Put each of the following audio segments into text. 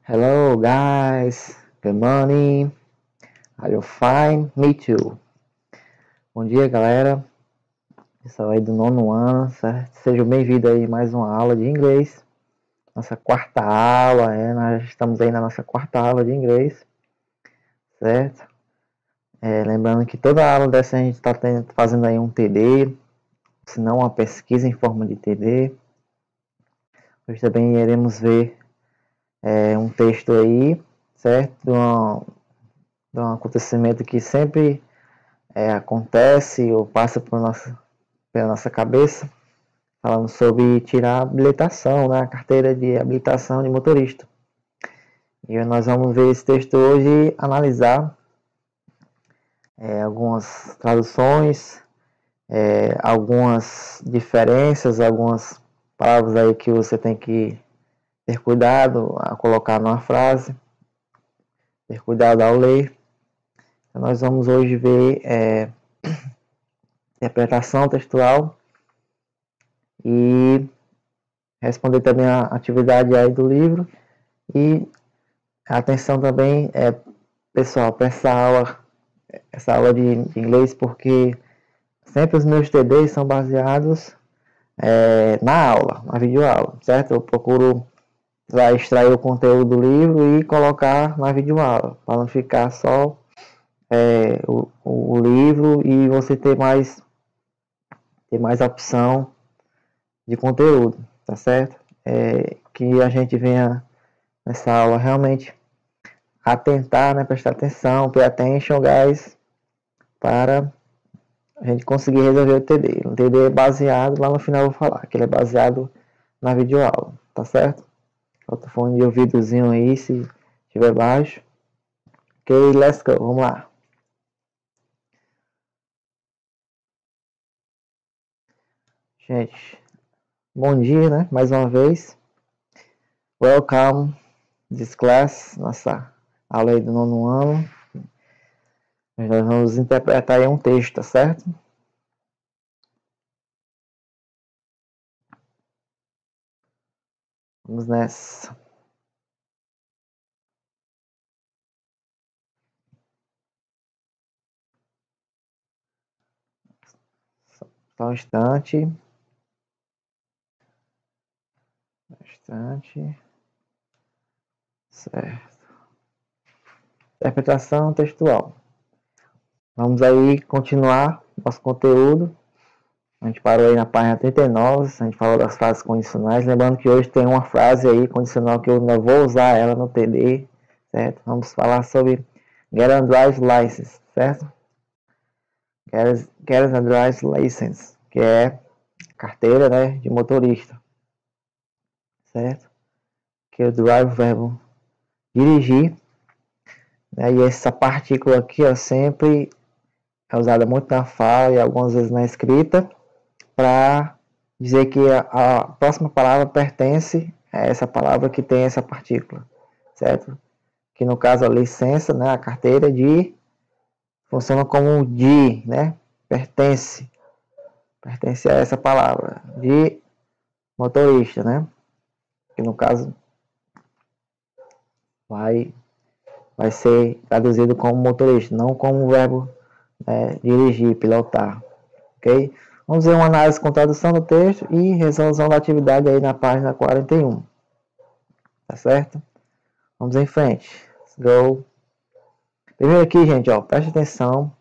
Hello guys, good morning. Are you fine? Me too. Bom dia, galera. Pessoal aí do nono ano, certo? Sejam bem-vindos aí a mais uma aula de inglês. Nossa quarta aula, nós estamos aí na nossa quarta aula de inglês, certo? Lembrando que toda aula dessa a gente está fazendo aí um TD, se não uma pesquisa em forma de TD. Hoje também iremos ver um texto aí, certo? De um acontecimento que sempre acontece ou passa pela nossa cabeça, falando sobre tirar a habilitação, né? A carteira de habilitação de motorista. E nós vamos ver esse texto hoje e analisar algumas traduções, algumas diferenças, algumas palavras aí que você tem que ter cuidado a colocar numa frase, ter cuidado ao ler. Então, nós vamos hoje ver interpretação textual e responder também a atividade aí do livro. E atenção também, pessoal, para essa aula de inglês, porque sempre os meus TDs são baseados na aula, na videoaula, certo? Eu procuro extrair o conteúdo do livro e colocar na videoaula, para não ficar só o livro e você ter mais opção de conteúdo, tá certo? Que a gente venha nessa aula realmente atentar, né, prestar atenção, pay attention, guys, para a gente conseguir resolver o TD. O TD é baseado, lá no final eu vou falar, que ele é baseado na videoaula, tá certo? Bota o fone de ouvidozinho aí, se estiver baixo. Ok, let's go, vamos lá. Gente, bom dia, né? Mais uma vez. Welcome this class, nossa aula aí do nono ano. Nós vamos interpretar aí um texto, tá certo? Vamos nessa. Só um instante. Certo. Interpretação textual. Vamos aí continuar nosso conteúdo. A gente parou aí na página 39, a gente falou das frases condicionais. Lembrando que hoje tem uma frase aí condicional que eu ainda vou usar ela no TD, certo? Vamos falar sobre Get a Driver's License, certo? Get a Driver's License, que é carteira, né, de motorista, certo? Que é o drive, o verbo dirigir, né? E essa partícula aqui, ó, sempre é usada muito na fala e algumas vezes na escrita, para dizer que a próxima palavra pertence a essa palavra que tem essa partícula, certo? Que no caso a licença, né, a carteira de, funciona como de, né, pertence a essa palavra, de motorista, né? Que no caso vai ser traduzido como motorista, não como o verbo dirigir, pilotar, ok? Vamos ver uma análise com tradução do texto e resolução da atividade aí na página 41. Tá certo? Vamos em frente. Let's go. Primeiro aqui, gente, ó, preste atenção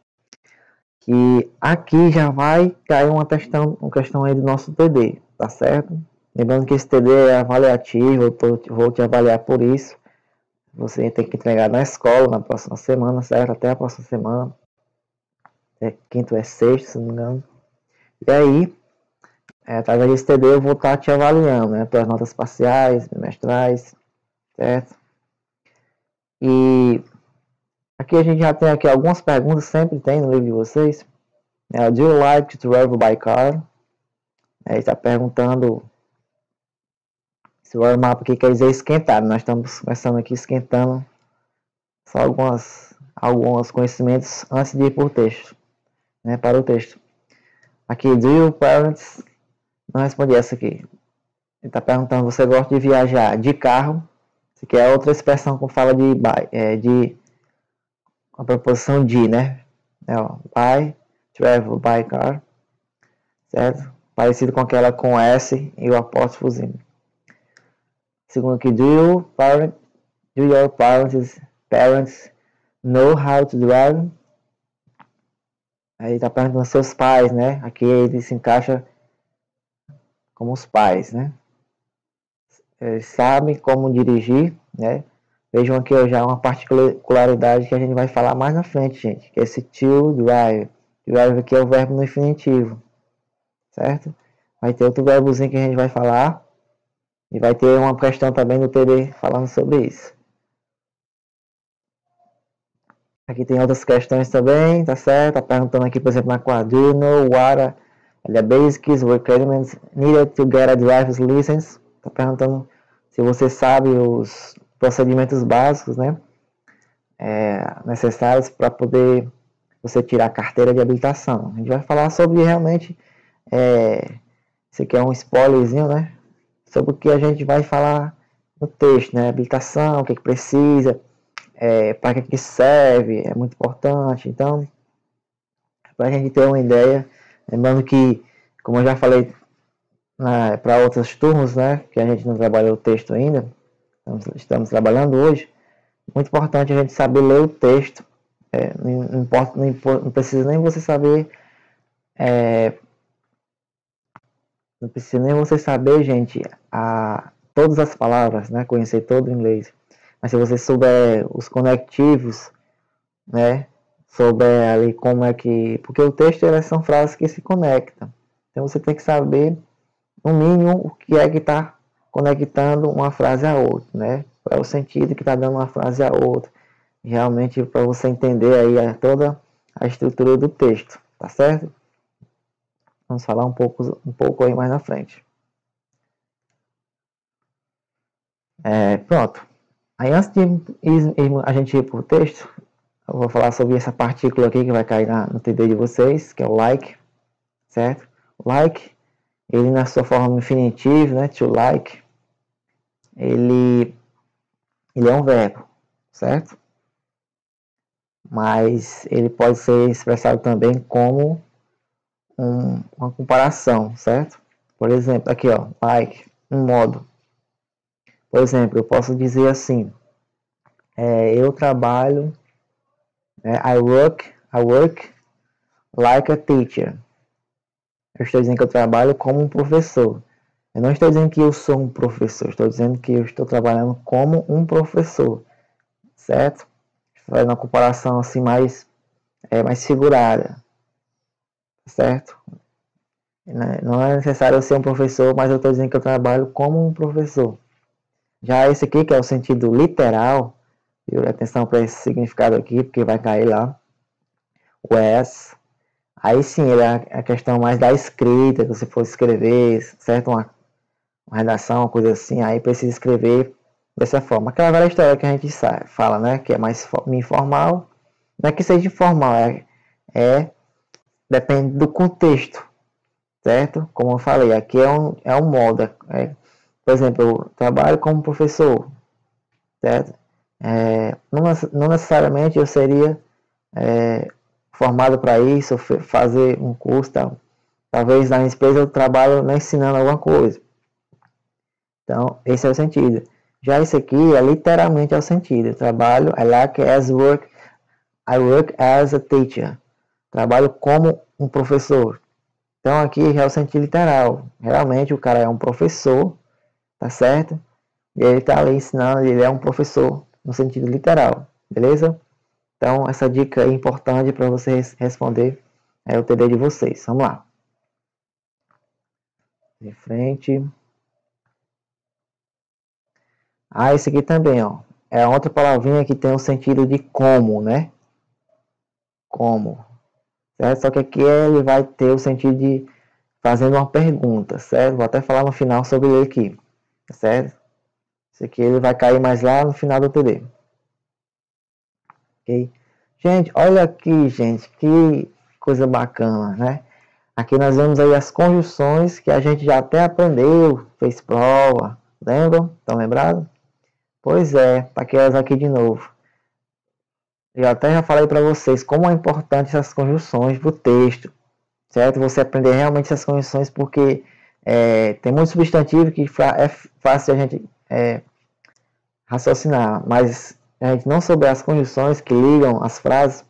que aqui já vai cair uma questão aí do nosso TD, tá certo? Lembrando que esse TD é avaliativo, eu vou te avaliar por isso. Você tem que entregar na escola na próxima semana, certo? Até a próxima semana. Quinto é sexto, se não me engano. E aí, através desse TD eu vou estar te avaliando, né? Pelas notas parciais, bimestrais, certo? E aqui a gente já tem aqui algumas perguntas, sempre tem no livro de vocês. Do you like to travel by car? Ele está perguntando se o warm-up aqui quer dizer esquentar. Nós estamos começando aqui esquentando só alguns conhecimentos antes de ir para o texto, né? Para o texto. Aqui, do your parents? Não respondi essa aqui. Ele está perguntando, você gosta de viajar de carro, Isso aqui é outra expressão que fala de a preposição de, né? Buy, travel, by car, certo? Parecido com aquela com S e o apóstrofozinho. Segundo aqui, do your parents know how to drive? Aí tá perguntando seus pais, né? Aqui ele se encaixa como os pais, né? Eles sabem como dirigir, né? Vejam aqui já uma particularidade que a gente vai falar mais na frente, gente. Que é esse to drive. Drive aqui é o verbo no infinitivo, certo? Vai ter outro verbozinho que a gente vai falar. E vai ter uma questão também no TD falando sobre isso. Aqui tem outras questões também, tá certo? Tá perguntando aqui, por exemplo, na quadra. Do you know what are the basic requirements needed to get a driver's license? Tá perguntando se você sabe os procedimentos básicos, né? Necessários para poder você tirar a carteira de habilitação. A gente vai falar sobre realmente, esse aqui é um spoilerzinho, né? Sobre o que a gente vai falar no texto, né? Habilitação, o que precisa, para que serve, é muito importante. Então, para a gente ter uma ideia, lembrando que, como eu já falei para outras turmas, né? Que a gente não trabalhou o texto ainda, estamos trabalhando hoje. Muito importante a gente saber ler o texto. Não precisa nem você saber. Não precisa nem você saber, gente, todas as palavras, né? Conhecer todo o inglês. Mas se você souber os conectivos, né? Souber ali como é que... Porque o texto, elas são frases que se conectam. Então você tem que saber, no mínimo, o que é que está conectando uma frase a outra, né? Qual é o sentido que está dando uma frase a outra. Realmente, para você entender aí toda a estrutura do texto, tá certo? Vamos falar um pouco aí mais na frente. Pronto. Aí antes de a gente ir para o texto, eu vou falar sobre essa partícula aqui que vai cair no TD de vocês, que é o like, certo? O like, ele na sua forma infinitiva, né? To like, ele é um verbo, certo? Mas ele pode ser expressado também como uma comparação, certo? Por exemplo, aqui ó, like, um modo. Por exemplo, eu posso dizer assim, eu trabalho, I work like a teacher. Eu estou dizendo que eu trabalho como um professor. Eu não estou dizendo que eu sou um professor, estou dizendo que eu estou trabalhando como um professor, certo? Fazendo uma comparação assim mais figurada, certo? Não é necessário eu ser um professor, mas eu estou dizendo que eu trabalho como um professor. Já esse aqui, que é o sentido literal, e atenção para esse significado aqui, porque vai cair lá, o as. Aí sim, ele é a questão mais da escrita, que você for escrever, certo? Uma redação, uma coisa assim, aí precisa escrever dessa forma. Aquela velha história que a gente fala, né? Que é mais informal. Não é que seja informal, depende do contexto, certo? Como eu falei, aqui é um modo. Por exemplo, eu trabalho como professor, certo? Não necessariamente eu seria formado para isso, fazer um curso, tal. Talvez na empresa eu trabalho ensinando alguma coisa. Então, esse é o sentido. Já isso aqui literalmente o sentido. Eu trabalho, I work as a teacher. Trabalho como um professor. Então, aqui já é o sentido literal. Realmente, o cara é um professor, tá certo? E ele tá ali ensinando, ele é um professor no sentido literal, beleza? Então, essa dica é importante para vocês responder o TD de vocês. Vamos lá. De frente. Esse aqui também, ó. É outra palavrinha que tem o sentido de como, né? Como. Certo? Só que aqui ele vai ter o sentido de fazendo uma pergunta, certo? Vou até falar no final sobre ele aqui, certo? Esse aqui ele vai cair mais lá no final do TD. Ok? Gente, olha aqui, gente, que coisa bacana, né? Aqui nós vemos aí as conjunções que a gente já até aprendeu, fez prova, lembram? Estão lembrados? Pois é, tá aqui elas aqui de novo. Eu até já falei para vocês como é importante essas conjunções para o texto, certo? Você aprender realmente essas conjunções porque tem muito substantivo que é fácil a gente raciocinar, mas a gente não souber as conjunções que ligam as frases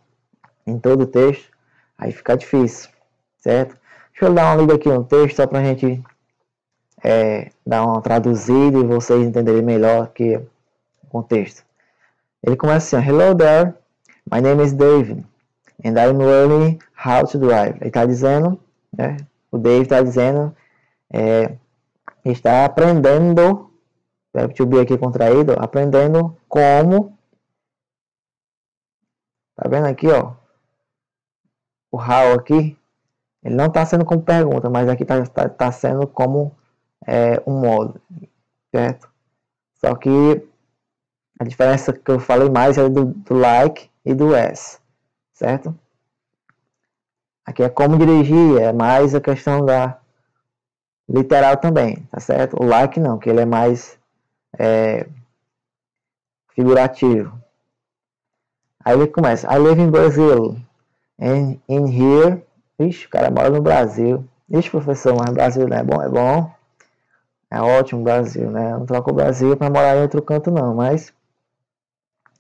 em todo o texto, aí fica difícil, certo? Deixa eu dar uma lida aqui no texto só para a gente dar uma traduzida e vocês entenderem melhor aqui o contexto. Ele começa assim: Hello there, my name is David, and I'm learning how to drive. Ele está dizendo, né? O David está dizendo, está aprendendo, verbo to be aqui contraído, aprendendo como. Tá vendo aqui, ó? O how aqui, ele não está sendo como pergunta, mas aqui está sendo como um modo, certo? Só que a diferença que eu falei mais é do like e do as, certo? Aqui é como dirigir, é mais a questão da literal também, tá certo? O like não, que ele é mais figurativo. Aí ele começa: I live in Brazil, and in here... Ixi, o cara mora no Brasil. Ixi, professor, mas Brasil não é bom? É bom. É ótimo o Brasil, né? Não troco o Brasil para morar em outro canto não, mas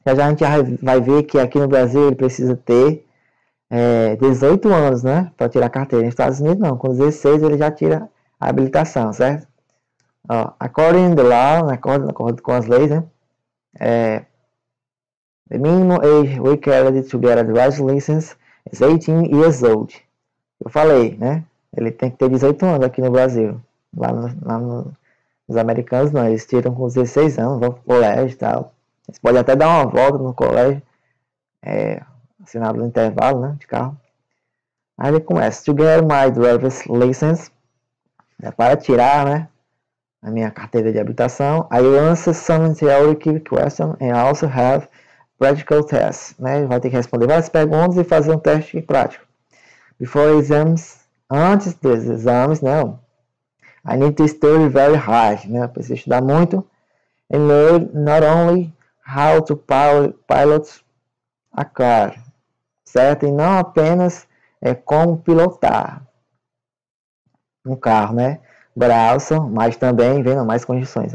já a gente vai ver que aqui no Brasil ele precisa ter 18 anos, né? Para tirar a carteira. Nos Estados Unidos não, com 16 ele já tira a habilitação, certo? Ó, according to the law, de acordo com as leis, né? The minimum age required to get a driver's license is 18 years old. Eu falei, né? Ele tem que ter 18 anos aqui no Brasil. Lá nos americanos não, eles tiram com 16 anos, vão pro colégio e tal. Eles podem até dar uma volta no colégio, assinado no intervalo, né, de carro. Aí ele começa: to get my driver's license, para tirar, né, a minha carteira de habilitação. I answer some theoretical questions and also have practical tests, né? Ele vai ter que responder várias perguntas e fazer um teste prático. Before exams, antes dos exames, né? I need to study very hard, né? Eu preciso estudar muito. And learn not only how to pilot a car, certo? E não apenas como pilotar um carro, né? But also, mas também, vendo mais condições,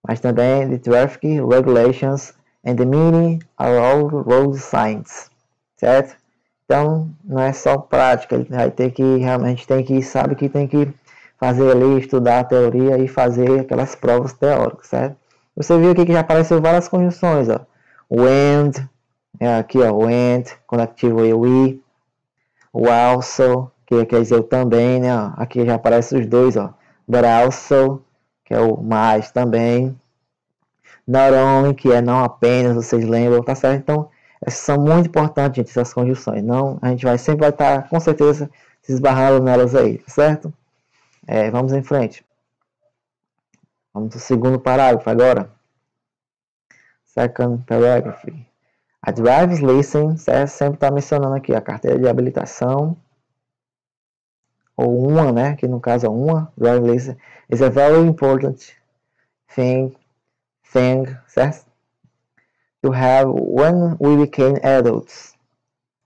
mas também the traffic regulations and the meaning of all road signs, certo? Então, não é só prática, ele vai ter que, realmente sabe que tem que fazer ali, estudar a teoria e fazer aquelas provas teóricas, certo? Você viu aqui que já apareceu várias conjunções, ó. O and, aqui ó, o and, conectivo e o we. O also, que quer dizer o também, né? Ó. Aqui já aparecem os dois, ó. But also, que é o mais também. Not only, que é não apenas, vocês lembram, tá certo? Então, essas são muito importantes, gente, essas conjunções. Não, a gente sempre vai estar, com certeza, se esbarrando nelas aí, tá certo? Vamos em frente. Vamos ao segundo parágrafo agora. Second paragraph. A driver's license, sempre está mencionando aqui a carteira de habilitação. Ou uma, né? Que no caso é uma. Driver's license is a very important thing, certo? To have when we became adults.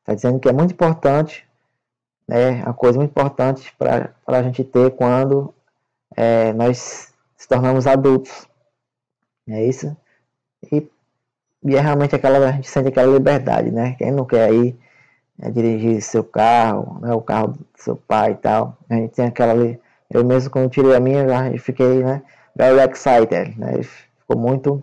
Está dizendo que é muito importante, né? Uma coisa muito importante para a gente ter quando nós se tornamos adultos. É isso? E é realmente a gente sente aquela liberdade, né? Quem não quer aí dirigir seu carro, né? O carro do seu pai e tal. A gente tem aquela ali. Eu mesmo, quando tirei a minha, já fiquei, né? Very excited, né? Ficou muito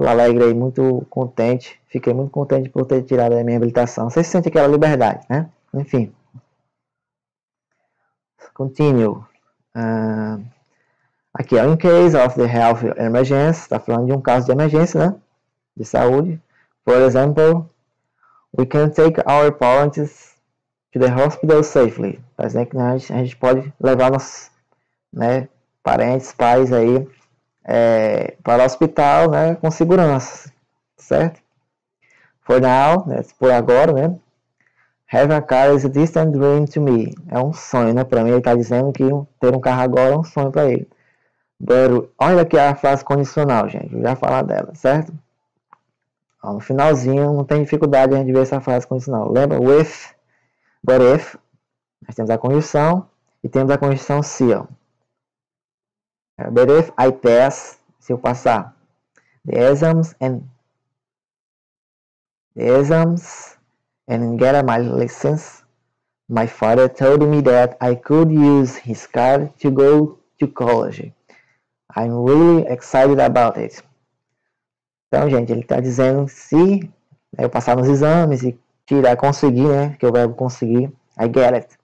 alegre e muito contente. Fiquei muito contente por ter tirado a minha habilitação. Você sente aquela liberdade, né? Enfim. Continue. Aqui, ó, in case of the health emergency, está falando de um caso de emergência, né? De saúde. For example, we can take our parents to the hospital safely. Tá dizendo que a gente pode levar nossos, né, parentes, pais aí para o hospital, né, com segurança, certo? For now, né, por agora, né? Having a car is a distant dream to me. É um sonho, né? Para mim, ele está dizendo que ter um carro agora é um sonho para ele. But, olha aqui a frase condicional, gente. Eu já falar dela, certo? Ó, no finalzinho, não tem dificuldade a gente ver essa frase condicional. Lembra? With, but if. Nós temos a conjunção e temos a conjunção se. Ó. But if I pass, se eu passar. The exams and get my license. My father told me that I could use his car to go to college. I'm really excited about it. Então, gente, ele está dizendo se eu passar nos exames e conseguir, né? Que é o verbo conseguir. I get it.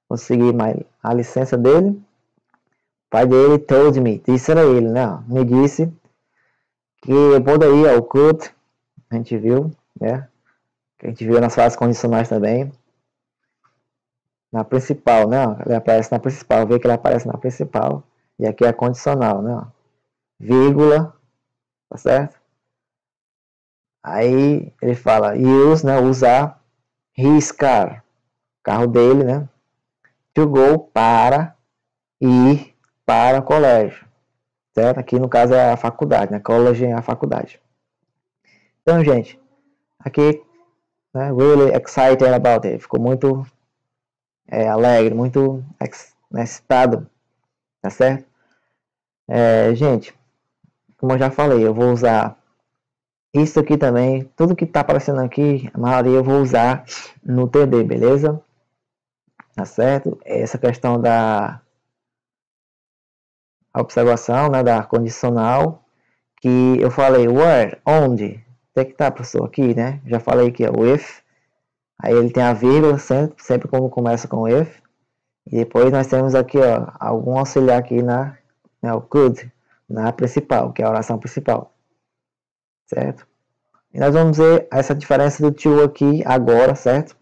Conseguir a licença dele. O pai dele told me. Disse era ele, né? Me disse que eu poderia, o could. A gente viu, né? Que a gente viu nas frases condicionais também. Na principal, né? Ele aparece na principal. Vê que ele aparece na principal. E aqui é a condicional, né? Vírgula. Tá certo? Aí ele fala use, né? Usar his car. Carro dele, né? To go, para ir para o colégio. Certo? Aqui no caso é a faculdade, né? College é a faculdade. Então, gente, aqui, né? Really excited about it. Ficou muito alegre, muito excitado. Tá certo? Gente, como eu já falei, eu vou usar isso aqui também. Tudo que tá aparecendo aqui, a maioria eu vou usar no TD, beleza? Tá certo? Essa questão da observação, né, da condicional, que eu falei where, onde, tem que estar, professor, aqui, né? Já falei que é o if, aí ele tem a vírgula, sempre como começa com if, e depois nós temos aqui, ó, algum auxiliar aqui o could, na principal, que é a oração principal, certo? E nós vamos ver essa diferença do to aqui agora, certo?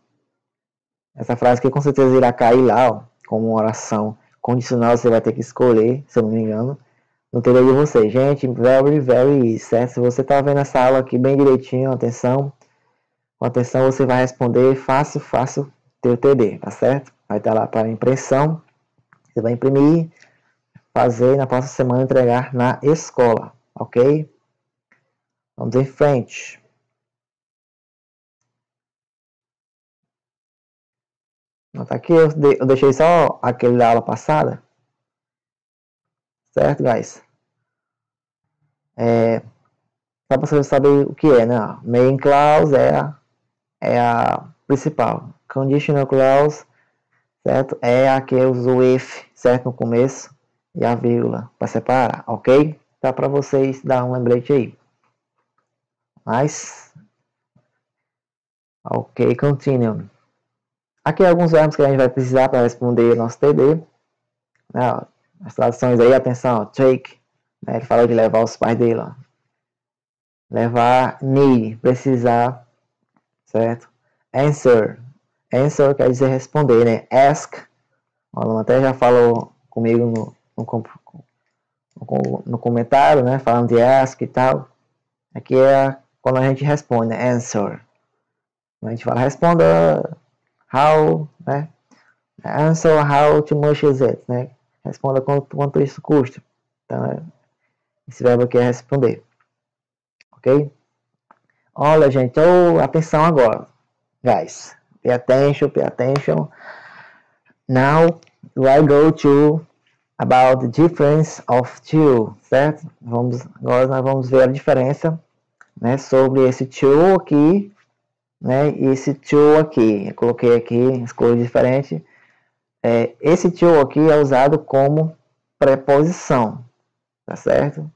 Essa frase aqui com certeza irá cair lá, ó, como uma oração condicional, você vai ter que escolher, se eu não me engano, no TD de vocês. Gente, very, very easy, certo? Se você está vendo essa aula aqui bem direitinho, atenção, com atenção você vai responder fácil teu TD, tá certo? Vai estar lá para impressão, você vai imprimir, fazer e na próxima semana entregar na escola, ok? Vamos em frente. Nota aqui, eu deixei só aquele da aula passada. Certo, guys? Só para você saber o que é, né? Main clause é a principal. Conditional clause, certo? É a que eu uso o if, certo? No começo. E a vírgula para separar, ok? Tá para vocês dar um lembrete aí. Mas, ok, continue. Aqui alguns verbos que a gente vai precisar para responder o nosso TD. As traduções aí, atenção, take, né, ele fala de levar os pais dele, ó. Levar, need, precisar, certo? Answer quer dizer responder, né? Ask, o aluno até já falou comigo no comentário, né? Falando de ask e tal. Aqui é quando a gente responde, né? Answer. A gente fala, responda how, né? Answer how much is it, né? Responda quanto isso custa. Então, esse verbo aqui é responder. Ok? Olha, gente, atenção agora. Guys, pay attention. Now, I go to about the difference of two, certo? Agora nós vamos ver a diferença, né, sobre esse to aqui, né, e esse to aqui. Eu coloquei aqui as cores diferentes. Esse to aqui é usado como preposição, tá certo?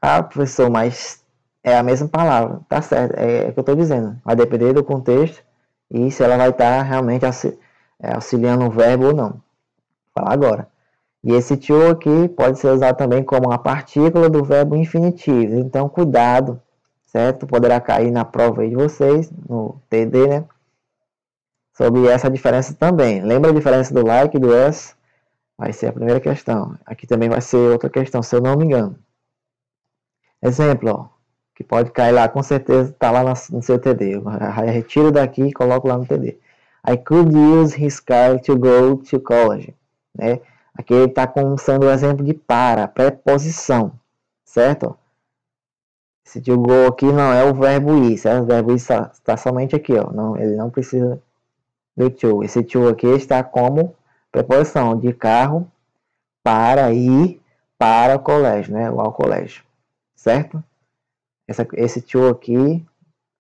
Ah, professor, mas é a mesma palavra, tá certo? É o que eu estou dizendo. Vai depender do contexto e se ela vai estar realmente auxiliando o verbo ou não. Vou falar agora. E esse to aqui pode ser usado também como uma partícula do verbo infinitivo. Então, cuidado, certo? Poderá cair na prova aí de vocês, no TD, né? Sobre essa diferença também. Lembra a diferença do like e do as? Vai ser a primeira questão. Aqui também vai ser outra questão, se eu não me engano. Exemplo, ó, que pode cair lá, com certeza está lá no seu TD. Eu retiro daqui e coloco lá no TD. I could use his car to go to college. Né? Aqui ele está usando o exemplo de para, preposição, certo? Esse to go aqui não é o verbo ir, certo? O verbo ir está somente aqui, ó. Não, ele não precisa do to. Esse to aqui está como preposição de carro para ir para o colégio, né? Ou ao colégio, certo? Esse to aqui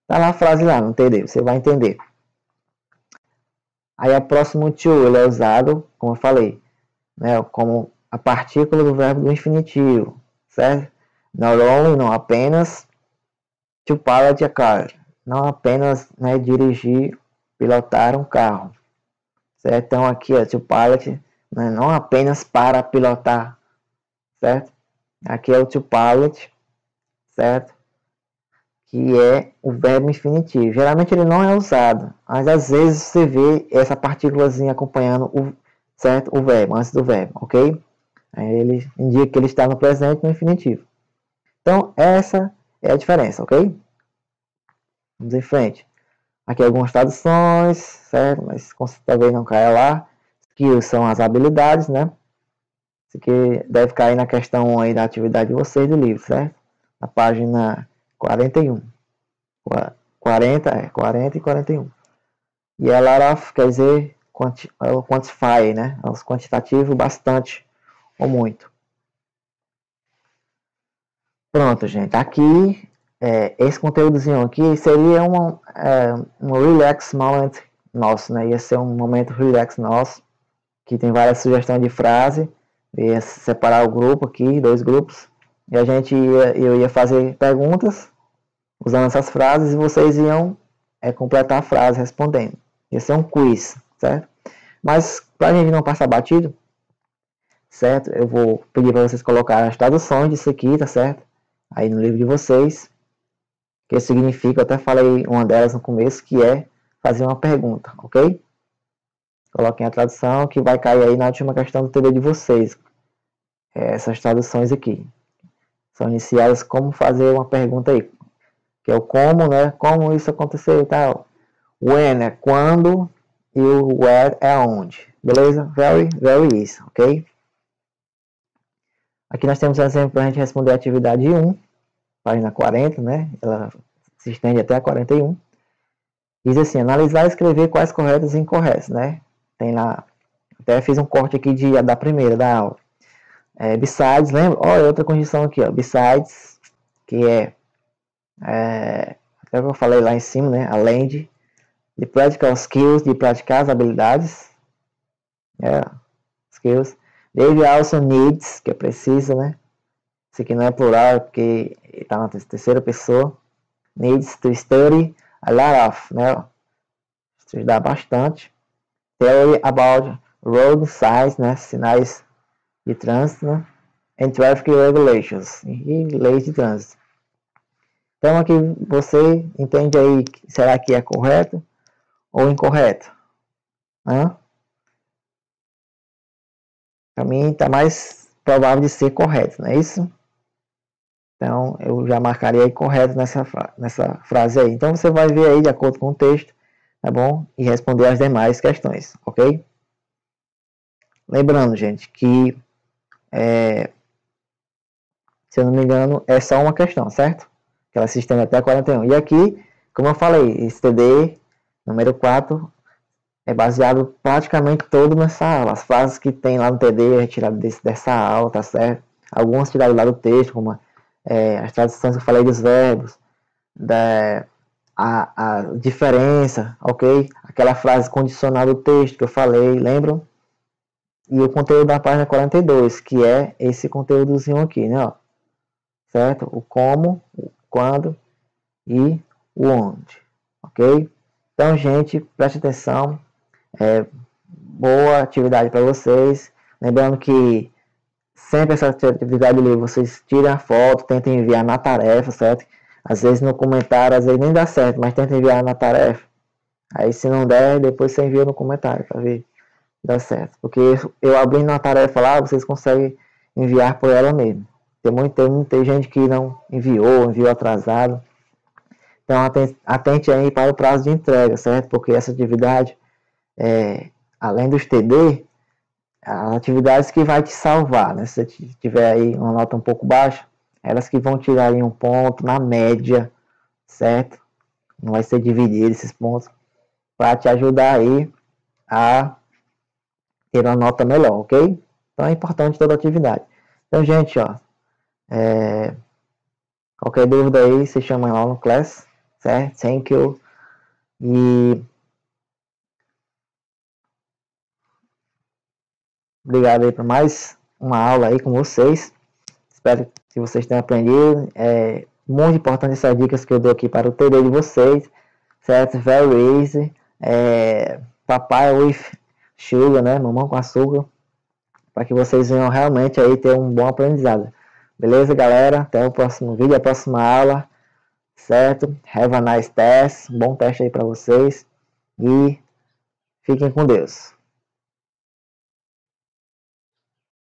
tá na frase lá, não entendeu? Você vai entender. Aí o próximo to, ele é usado, como eu falei, né? Como a partícula do verbo do infinitivo, certo? Not only, não apenas, to pilot a car, não apenas, né, dirigir, pilotar um carro, certo? Então aqui, ó, to pilot, né, não apenas para pilotar, certo? Aqui é o to pilot, certo? Que é o verbo infinitivo. Geralmente ele não é usado, mas às vezes você vê essa partículazinha acompanhando o verbo, antes do verbo, ok? Aí ele indica que ele está no presente no infinitivo. Então, essa é a diferença, ok? Vamos em frente. Aqui algumas traduções, certo? Mas talvez não caia lá. Skills são as habilidades, né? Isso aqui deve cair na questão aí da atividade de vocês do livro, certo? Na página 41. 40 e 41. E a lot of quer dizer quantify, né? Os quantitativos bastante ou muito. Pronto, gente. Aqui, esse conteúdozinho aqui seria um relax moment nosso, né? Ia ser um momento relax nosso, que tem várias sugestões de frase. Ia separar o grupo aqui, 2 grupos. E eu ia fazer perguntas usando essas frases e vocês iam completar a frase respondendo. Ia ser um quiz, certo? Mas para a gente não passar batido, certo? Eu vou pedir para vocês colocarem as traduções disso aqui, tá certo? Aí no livro de vocês, que significa, eu até falei uma delas no começo, que é fazer uma pergunta, ok? Coloquem a tradução que vai cair aí na última questão do TD de vocês. Essas traduções aqui são iniciadas como fazer uma pergunta aí, que é o como, né? Como isso aconteceu e tal. When é quando e o where é onde. Beleza? Very, very easy, ok? Aqui nós temos um exemplo para a gente responder a atividade 1, página 40, né? Ela se estende até a 41. Diz assim, analisar e escrever quais corretos e incorretos, né? Tem lá, até fiz um corte aqui da primeira, da aula. Besides, lembra? Olha, outra condição aqui, ó. Besides, que até que eu falei lá em cima, né? Além de practical skills, de praticar as habilidades. Skills. They also needs, que é precisa, né? Isso aqui não é plural, porque está na terceira pessoa. Needs to study a lot of, né? Estudar bastante. Theory about road signs, né? Sinais de trânsito, né? And traffic regulations. E leis de trânsito. Então aqui você entende aí, será que é correto ou incorreto? Para mim está mais provável de ser correto, não é isso? Então eu já marcaria aí correto nessa frase aí. Então você vai ver aí de acordo com o texto, tá bom? E responder as demais questões, ok? Lembrando, gente, que se eu não me engano, é só uma questão, certo? Que ela se estende até 41. E aqui, como eu falei, esse TD número 4 é baseado praticamente todo nessa aula. As frases que tem lá no TD é retirado dessa aula, tá certo? Algumas tiradas lá do texto, como as traduções que eu falei dos verbos, a diferença, ok? Aquela frase condicional do texto que eu falei, lembram? E o conteúdo da página 42, que é esse conteúdozinho aqui, né? Ó, certo? O como, o quando e o onde, ok? Então, gente, preste atenção. Boa atividade para vocês. Lembrando que sempre essa atividade ali, vocês tiram a foto, tentem enviar na tarefa, certo? Às vezes no comentário, às vezes nem dá certo, mas tentem enviar na tarefa. Aí se não der, depois você envia no comentário para ver se dá certo. Porque eu abrindo a tarefa lá, vocês conseguem enviar por ela mesmo. Tem muita gente que não enviou atrasado. Então atente aí para o prazo de entrega, certo? Porque essa atividade, além dos TD, as atividades que vai te salvar, né? Se você tiver aí uma nota um pouco baixa, elas que vão tirar aí um ponto na média, certo? Não vai ser dividido esses pontos para te ajudar aí a ter uma nota melhor, ok? Então é importante toda atividade. Então, gente, ó, qualquer dúvida aí, se chama lá no class, certo? Thank you. E obrigado aí por mais uma aula aí com vocês. Espero que vocês tenham aprendido. É muito importante essas dicas que eu dou aqui para o TD de vocês, certo? Very easy. Papai with sugar, né? Mamão com açúcar. Para que vocês venham realmente aí ter um bom aprendizado. Beleza, galera? Até o próximo vídeo, a próxima aula. Certo? Have a nice test. Bom teste aí para vocês. E fiquem com Deus.